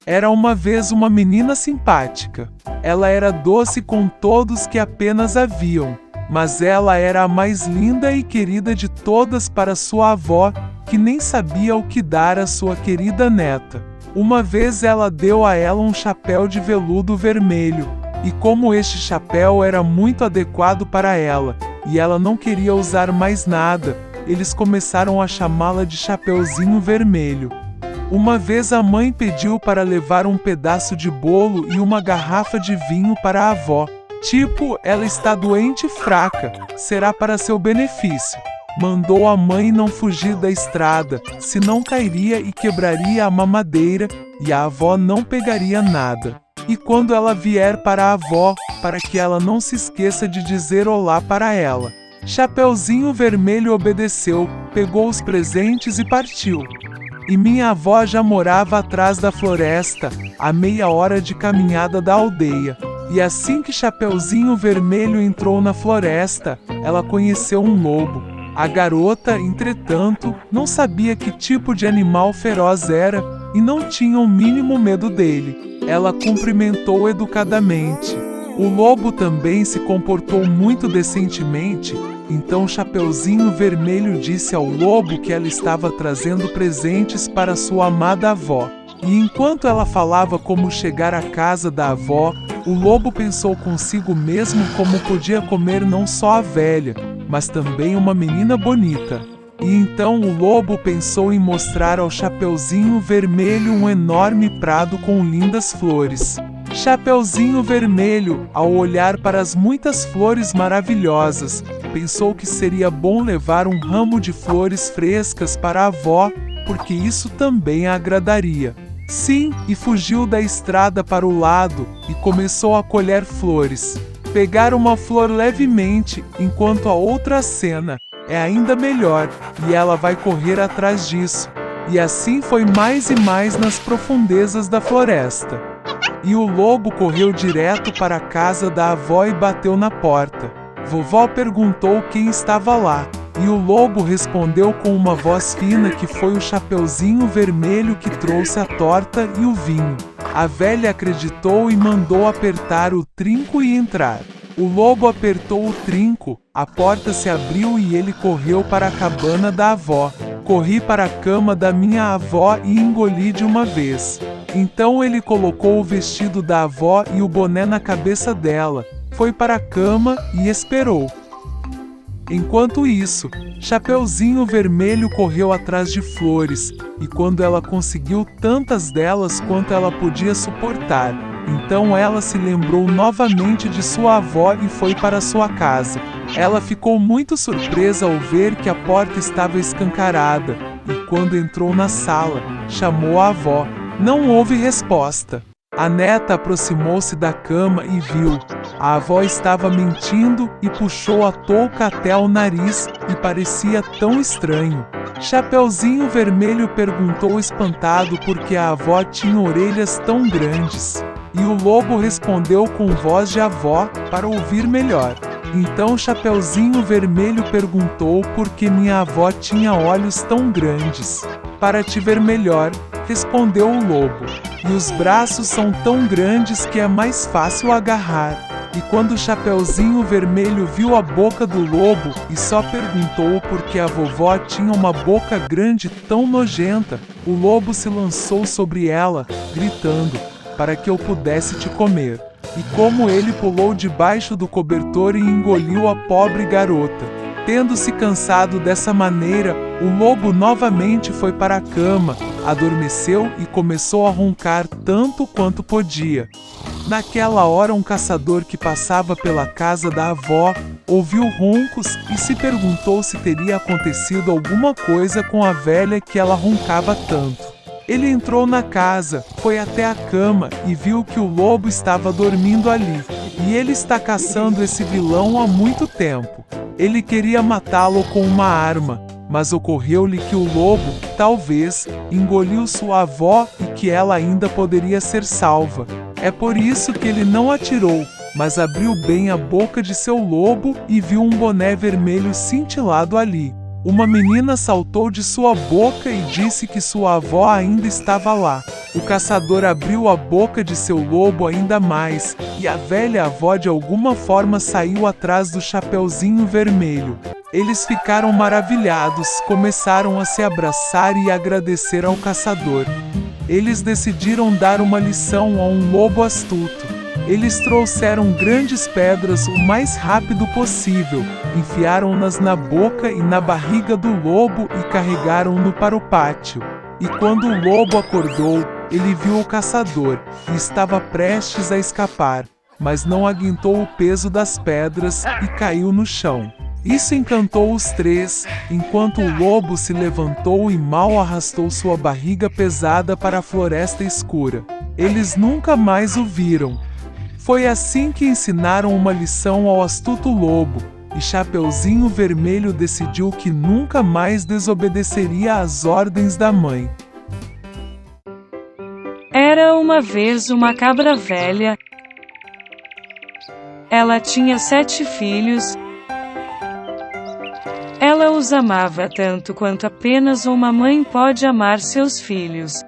Era uma vez uma menina simpática. Ela era doce com todos que apenas a viam, mas ela era a mais linda e querida de todas para sua avó, que nem sabia o que dar à sua querida neta. Uma vez ela deu a ela um chapéu de veludo vermelho, e como este chapéu era muito adequado para ela, e ela não queria usar mais nada, eles começaram a chamá-la de Chapeuzinho Vermelho. Uma vez a mãe pediu para levar um pedaço de bolo e uma garrafa de vinho para a avó. Tipo, ela está doente e fraca, será para seu benefício. Mandou a mãe não fugir da estrada, senão cairia e quebraria a mamadeira, e a avó não pegaria nada. E quando ela vier para a avó, para que ela não se esqueça de dizer olá para ela. Chapeuzinho Vermelho obedeceu, pegou os presentes e partiu. E minha avó já morava atrás da floresta, a meia hora de caminhada da aldeia. E assim que Chapeuzinho Vermelho entrou na floresta, ela conheceu um lobo. A garota, entretanto, não sabia que tipo de animal feroz era e não tinha o mínimo medo dele. Ela cumprimentou educadamente. O lobo também se comportou muito decentemente, então Chapeuzinho Vermelho disse ao lobo que ela estava trazendo presentes para sua amada avó. E enquanto ela falava como chegar à casa da avó, o lobo pensou consigo mesmo como podia comer não só a velha, mas também uma menina bonita. E então o lobo pensou em mostrar ao Chapeuzinho Vermelho um enorme prado com lindas flores. Chapeuzinho Vermelho, ao olhar para as muitas flores maravilhosas, pensou que seria bom levar um ramo de flores frescas para a avó, porque isso também a agradaria. Sim, e fugiu da estrada para o lado e começou a colher flores. Pegar uma flor levemente, enquanto a outra acena, é ainda melhor, e ela vai correr atrás disso. E assim foi mais e mais nas profundezas da floresta. E o lobo correu direto para a casa da avó e bateu na porta. Vovó perguntou quem estava lá, e o lobo respondeu com uma voz fina que foi o Chapeuzinho Vermelho que trouxe a torta e o vinho. A velha acreditou e mandou apertar o trinco e entrar. O lobo apertou o trinco, a porta se abriu e ele correu para a cabana da avó. Corri para a cama da minha avó e engoli de uma vez. Então ele colocou o vestido da avó e o boné na cabeça dela, foi para a cama e esperou. Enquanto isso, Chapeuzinho Vermelho correu atrás de flores, e quando ela conseguiu tantas delas quanto ela podia suportar, então ela se lembrou novamente de sua avó e foi para sua casa. Ela ficou muito surpresa ao ver que a porta estava escancarada, e quando entrou na sala, chamou a avó. Não houve resposta. A neta aproximou-se da cama e viu. A avó estava mentindo e puxou a touca até o nariz e parecia tão estranho. Chapeuzinho Vermelho perguntou espantado por que a avó tinha orelhas tão grandes. E o lobo respondeu com voz de avó, para ouvir melhor. Então Chapeuzinho Vermelho perguntou por que minha avó tinha olhos tão grandes. Para te ver melhor, respondeu o lobo. E os braços são tão grandes que é mais fácil agarrar. E quando Chapeuzinho Vermelho viu a boca do lobo e só perguntou por que a vovó tinha uma boca grande tão nojenta, o lobo se lançou sobre ela, gritando, para que eu pudesse te comer. E como ele pulou debaixo do cobertor e engoliu a pobre garota. Tendo-se cansado dessa maneira, o lobo novamente foi para a cama, adormeceu e começou a roncar tanto quanto podia. Naquela hora, um caçador que passava pela casa da avó ouviu roncos e se perguntou se teria acontecido alguma coisa com a velha que ela roncava tanto. Ele entrou na casa, foi até a cama e viu que o lobo estava dormindo ali. E ele está caçando esse vilão há muito tempo. Ele queria matá-lo com uma arma, mas ocorreu-lhe que o lobo, talvez, engoliu sua avó e que ela ainda poderia ser salva. É por isso que ele não atirou, mas abriu bem a boca de seu lobo e viu um boné vermelho cintilado ali. Uma menina saltou de sua boca e disse que sua avó ainda estava lá. O caçador abriu a boca de seu lobo ainda mais, e a velha avó de alguma forma saiu atrás do Chapeuzinho Vermelho. Eles ficaram maravilhados, começaram a se abraçar e agradecer ao caçador. Eles decidiram dar uma lição a um lobo astuto. Eles trouxeram grandes pedras o mais rápido possível, enfiaram-nas na boca e na barriga do lobo e carregaram-no para o pátio. E quando o lobo acordou, ele viu o caçador, e estava prestes a escapar, mas não aguentou o peso das pedras e caiu no chão. Isso encantou os três, enquanto o lobo se levantou e mal arrastou sua barriga pesada para a floresta escura. Eles nunca mais o viram. Foi assim que ensinaram uma lição ao astuto lobo, e Chapeuzinho Vermelho decidiu que nunca mais desobedeceria às ordens da mãe. Era uma vez uma cabra velha. Ela tinha 7 filhos. Ela os amava tanto quanto apenas uma mãe pode amar seus filhos.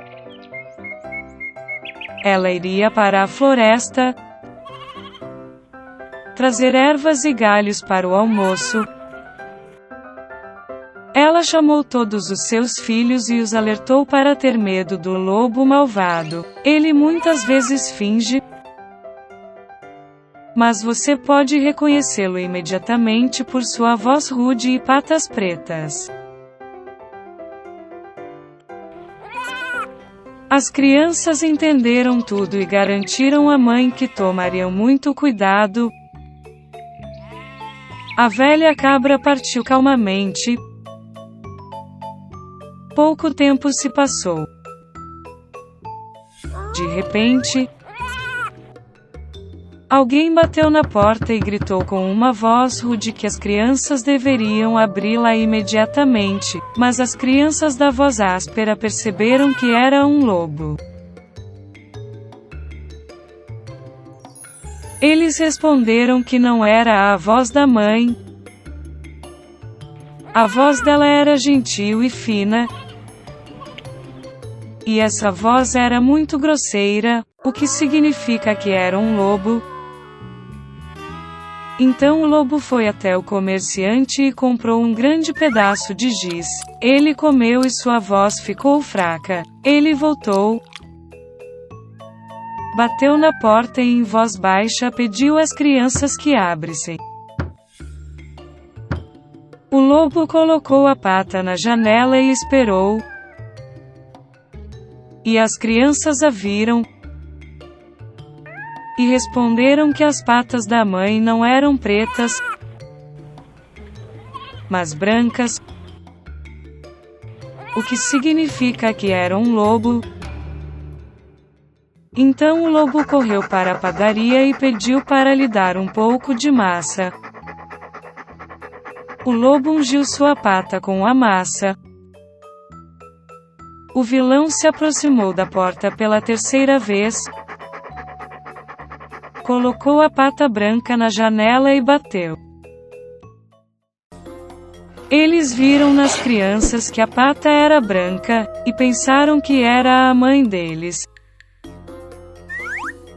Ela iria para a floresta, trazer ervas e galhos para o almoço. Ela chamou todos os seus filhos e os alertou para ter medo do lobo malvado. Ele muitas vezes finge, mas você pode reconhecê-lo imediatamente por sua voz rude e patas pretas. As crianças entenderam tudo e garantiram à mãe que tomariam muito cuidado. A velha cabra partiu calmamente. Pouco tempo se passou. De repente, alguém bateu na porta e gritou com uma voz rude que as crianças deveriam abri-la imediatamente, mas as crianças da voz áspera perceberam que era um lobo. Eles responderam que não era a voz da mãe. A voz dela era gentil e fina, e essa voz era muito grosseira, o que significa que era um lobo. Então o lobo foi até o comerciante e comprou um grande pedaço de giz. Ele comeu e sua voz ficou fraca. Ele voltou, bateu na porta e em voz baixa pediu às crianças que abrissem. O lobo colocou a pata na janela e esperou. E as crianças a viram e responderam que as patas da mãe não eram pretas, mas brancas, o que significa que era um lobo. Então o lobo correu para a padaria e pediu para lhe dar um pouco de massa. O lobo ungiu sua pata com a massa. O vilão se aproximou da porta pela terceira vez, colocou a pata branca na janela e bateu. Eles viram nas crianças que a pata era branca, e pensaram que era a mãe deles.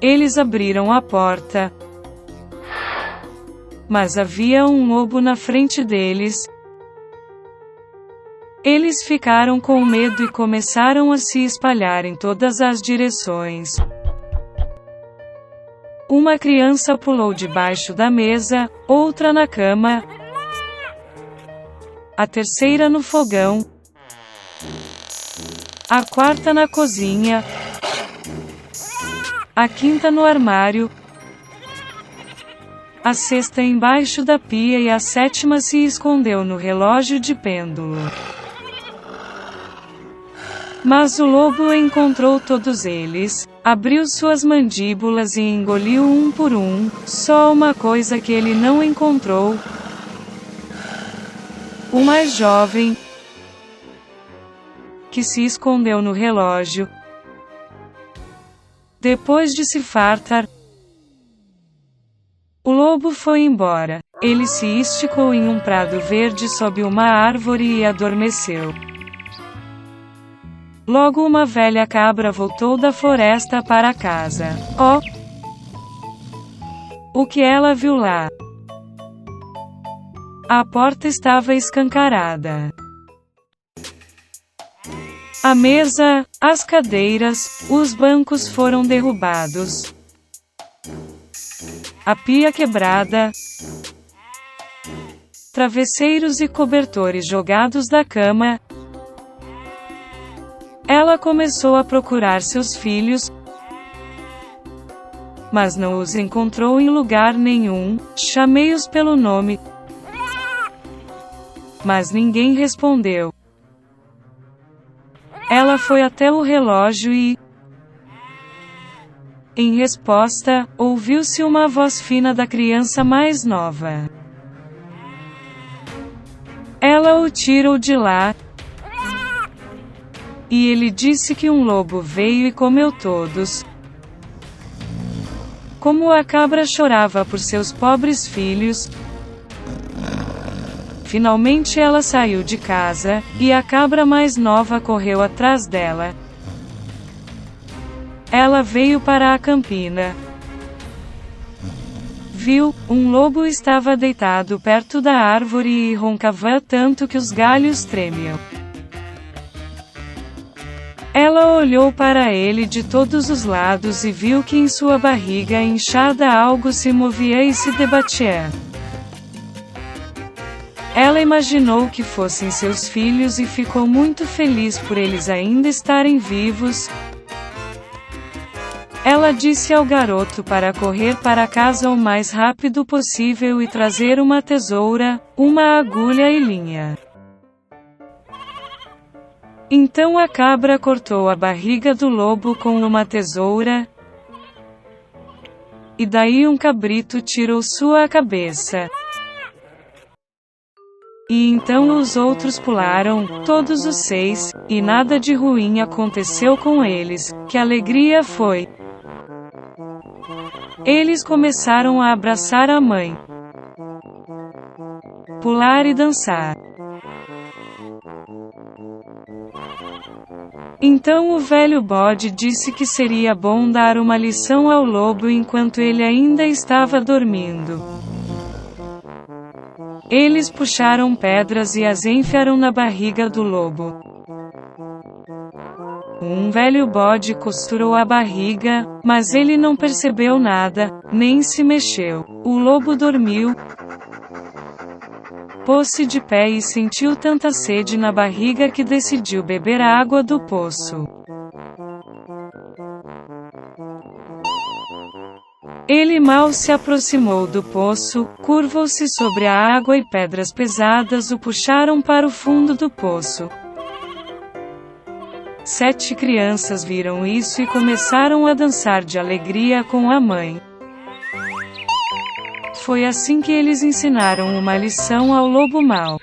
Eles abriram a porta, mas havia um lobo na frente deles. Eles ficaram com medo e começaram a se espalhar em todas as direções. Uma criança pulou debaixo da mesa, outra na cama, a terceira no fogão, a quarta na cozinha, a quinta no armário, a sexta embaixo da pia e a sétima se escondeu no relógio de pêndulo. Mas o lobo encontrou todos eles, abriu suas mandíbulas e engoliu um por um. Só uma coisa que ele não encontrou: o mais jovem, que se escondeu no relógio. Depois de se fartar, o lobo foi embora. Ele se esticou em um prado verde sob uma árvore e adormeceu. Logo uma velha cabra voltou da floresta para casa. Oh! O que ela viu lá? A porta estava escancarada. A mesa, as cadeiras, os bancos foram derrubados. A pia quebrada. Travesseiros e cobertores jogados da cama. Ela começou a procurar seus filhos, mas não os encontrou em lugar nenhum. Chamei-os pelo nome, mas ninguém respondeu. Ela foi até o relógio e, em resposta, ouviu-se uma voz fina da criança mais nova. Ela o tirou de lá, e ele disse que um lobo veio e comeu todos. Como a cabra chorava por seus pobres filhos, finalmente ela saiu de casa, e a cabra mais nova correu atrás dela. Ela veio para a campina. Viu, um lobo estava deitado perto da árvore e roncava tanto que os galhos tremiam. Ela olhou para ele de todos os lados e viu que em sua barriga inchada algo se movia e se debatia. Ela imaginou que fossem seus filhos e ficou muito feliz por eles ainda estarem vivos. Ela disse ao garoto para correr para casa o mais rápido possível e trazer uma tesoura, uma agulha e linha. Então a cabra cortou a barriga do lobo com uma tesoura, e daí um cabrito tirou sua cabeça. E então os outros pularam, todos os 6, e nada de ruim aconteceu com eles. Que alegria foi! Eles começaram a abraçar a mãe, pular e dançar. Então o velho bode disse que seria bom dar uma lição ao lobo enquanto ele ainda estava dormindo. Eles puxaram pedras e as enfiaram na barriga do lobo. Um velho bode costurou a barriga, mas ele não percebeu nada, nem se mexeu. O lobo dormiu, pôs-se de pé e sentiu tanta sede na barriga que decidiu beber a água do poço. Ele mal se aproximou do poço, curvou-se sobre a água e pedras pesadas o puxaram para o fundo do poço. 7 crianças viram isso e começaram a dançar de alegria com a mãe. Foi assim que eles ensinaram uma lição ao lobo mau.